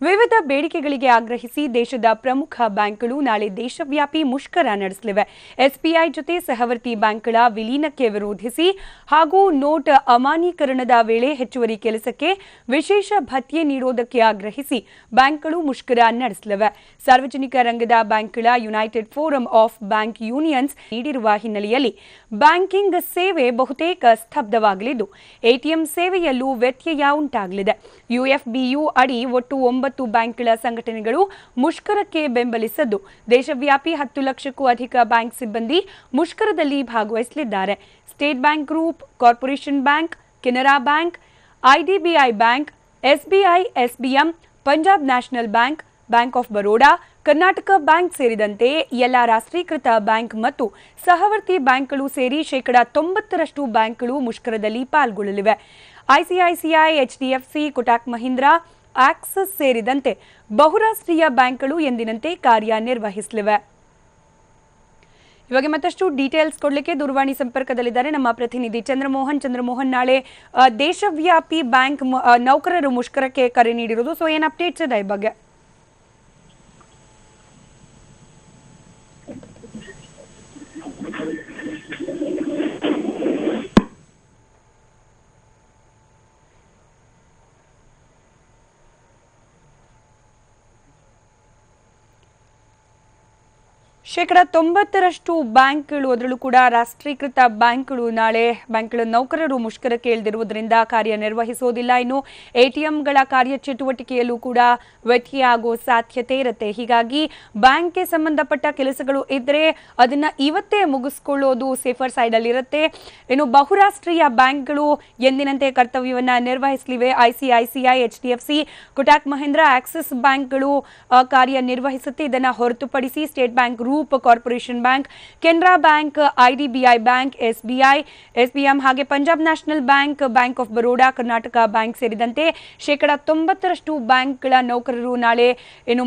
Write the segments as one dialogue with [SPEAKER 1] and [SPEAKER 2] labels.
[SPEAKER 1] ವಿವಿಧ ಬೇಡಿಕೆಗಳಿಗೆ ಆಗ್ರಹಿಸಿ ದೇಶದ ಪ್ರಮುಖ ಬ್ಯಾಂಕ್ಗಳು ನಾಳೆ ದೇಶವ್ಯಾಪಿ ಮುಷ್ಕರ ನಡೆಸಲಿವೆ. ಎಸ್ಬಿಐ ಜೊತೆ ಸಹವರ್ತಿ ಬ್ಯಾಂಕ್ಗಳ ವಿಲೀನಕ್ಕೆ ವಿರೋಧಿಸಿ ಹಾಗೂ ನೋಟ್ ಅಮಾನ್ಯೀಕರಣದ ವೇಳೆ ಹೆಚ್ಚುವರಿ ಕೆಲಸಕ್ಕೆ ವಿಶೇಷ ಭತ್ಯೆ ನೀಡುವುದಕ್ಕೆ ಆಗ್ರಹಿಸಿ ಬ್ಯಾಂಕ್ಗಳು ಮುಷ್ಕರ ನಡೆಸಲಿವೆ. ಸಾರ್ವಜನಿಕ ರಂಗದ ಬ್ಯಾಂಕ್ಗಳ United forum of bank unions ನೀಡಿರುವ ಹಿನ್ನೆಲೆಯಲ್ಲಿ ಬ್ಯಾಂಕಿಂಗ್ ಸೇವೆ ಬಹುತೇಕ ಸ್ತಬ್ಧವಾಗಲಿದ್ದು ಎಟಿಎಂ ಸೇವೆಯಲ್ಲೂ ವ್ಯತ್ಯಯ ಉಂಟಾಗಲಿದೆ. ಯುಎಫ್ಬಿಯು ಅಡಿ ಒಟ್ಟು 9 ಬ್ಯಾಂಕ್ಗಳ ಸಂಘಟನೆಗಳು ಮುಷ್ಕರಕ್ಕೆ ಬೆಂಬಲಿಸಿದ್ದು ದೇಶವ್ಯಾಪಿ 10 ಲಕ್ಷಕ್ಕೂ ಅಧಿಕ ಬ್ಯಾಂಕ್ ಸಿಬ್ಬಂದಿ ಮುಷ್ಕರದಲ್ಲಿ ಭಾಗವಹಿಸಲಿದ್ದಾರೆ. State Bank group, Corporation Bank, Canara Bank, IDBI Bank, SBI, SBM, Punjab National Bank, Bank of Baroda, Karnataka Bank ಸೇರಿದಂತೆ ಎಲ್ಲ ರಾಷ್ಟ್ರೀಕೃತ ಬ್ಯಾಂಕ್ ಮತ್ತು ಸಹವರ್ತಿ ಬ್ಯಾಂಕ್ಗಳು ಸೇರಿ ಶೇಕಡಾ 90ರಷ್ಟು ಬ್ಯಾಂಕ್ಗಳು ಮುಷ್ಕರದಲ್ಲಿ ಪಾಲ್ಗೊಳ್ಳಲಿವೆ. ICICI, HDFC, Kotak Mahindra, Axis ಸೇರಿದಂತೆ ಬಹುರಾಷ್ಟ್ರೀಯ ಬ್ಯಾಂಕ್ಗಳು ಎಂದಿನಂತೆ ಕಾರ್ಯನಿರ್ವಹಿಸಲಿವೆ. ಇವಾಗ ಮತ್ತಷ್ಟು ಡೀಟೇಲ್ಸ್ ಕೊಡಲಿಕ್ಕೆ ದೂರವಾಣಿ ಸಂಪರ್ಕದಲ್ಲಿದ್ದಾರೆ ನಮ್ಮ ಪ್ರತಿನಿಧಿ ಚಂದ್ರಮೋಹನ್. ನಾಳೆ ದೇಶವ್ಯಾಪಿ ಬ್ಯಾಂಕ್ ನೌಕರರು ಮುಷ್ಕರಕ್ಕೆ ಕರೆ ನೀಡಿರೋದು. ಸೊ ಏನು ಅಪ್ಡೇಟ್ಸ್ ಇದೆ ಈ ಬಗ್ಗೆ? ಶೇಕಡಾ 90ರಷ್ಟು ಬ್ಯಾಂಕ್ಗಳು, ಅದರಲ್ಲೂ ಕೂಡ ರಾಷ್ಟ್ರೀಕೃತ ಬ್ಯಾಂಕ್ಗಳು ನಾಳೆ ಬ್ಯಾಂಕ್ಗಳ ನೌಕರರು ಮುಷ್ಕರಕ್ಕೆ ಇಳಿದಿರುವುದರಿಂದ ಕಾರ್ಯನಿರ್ವಹಿಸೋದಿಲ್ಲ. ಇನ್ನು ಎಟಿಎಂಗಳ ಕಾರ್ಯಚಟುವಟಿಕೆಯಲ್ಲೂ ಕೂಡ ವ್ಯತ್ಯಯ ಆಗೋ ಸಾಧ್ಯತೆ ಇರುತ್ತೆ. ಹೀಗಾಗಿ ಬ್ಯಾಂಕ್ಗೆ ಸಂಬಂಧಪಟ್ಟ ಕೆಲಸಗಳು ಇದ್ದರೆ ಅದನ್ನ ಇವತ್ತೇ ಮುಗಿಸ್ಕೊಳ್ಳೋದು ಸೇಫರ್ ಸೈಡಲ್ಲಿ ಇರುತ್ತೆ. ಇನ್ನು ಬಹುರಾಷ್ಟ್ರೀಯ ಬ್ಯಾಂಕ್ಗಳು ಎಂದಿನಂತೆ ಕರ್ತವ್ಯವನ್ನ ನಿರ್ವಹಿಸಲಿವೆ. ICICI, HDFC, Kotak Mahindra, Axis ಬ್ಯಾಂಕ್ಗಳು ಕಾರ್ಯನಿರ್ವಹಿಸುತ್ತೆ. ಇದನ್ನು ಹೊರತುಪಡಿಸಿ State Bank group, Corporation Bank, Canara Bank, IDBI Bank, SBI, SBM ಹಾಗೆ Punjab National Bank, Bank of Baroda, Karnataka Bank ಸೇರಿದಂತೆ ಶೇಕಡಾ 90ರಷ್ಟು ಬ್ಯಾಂಕ್ಗಳ ನೌಕರರು ನಾಳೆ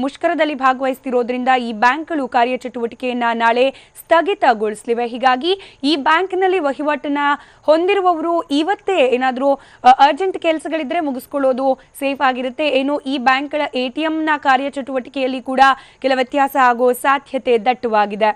[SPEAKER 1] ಮುಷ್ಕರದಲ್ಲಿ ಭಾಗವಹಿಸುತ್ತಿರೋದ್ರಿಂದ ಈ ಬ್ಯಾಂಕ್ಗಳು ಕಾರ್ಯಚಟುವಟಿಕೆಯನ್ನ ನಾಳೆ ಸ್ಥಗಿತಗೊಳಿಸಲಿವೆ. ಹೀಗಾಗಿ ಈ ಬ್ಯಾಂಕ್ನಲ್ಲಿ ವಹಿವಾಟನ್ನ ಹೊಂದಿರುವವರು ಇವತ್ತೇ ಏನಾದರೂ ಅರ್ಜೆಂಟ್ ಕೆಲಸಗಳಿದ್ರೆ ಮುಗಿಸ್ಕೊಳ್ಳೋದು ಸೇಫ್ ಆಗಿರುತ್ತೆ. ಈ ಬ್ಯಾಂಕ್ಗಳ ಎಟಿಎಂನ ಕಾರ್ಯಚಟುವಟಿಕೆಯಲ್ಲಿ ಕೂಡ ಕೆಲ ವ್ಯತ್ಯಾಸ ಆಗೋ ಸಾಧ್ಯತೆ ದಟ್ಟವಾಗಿದೆ.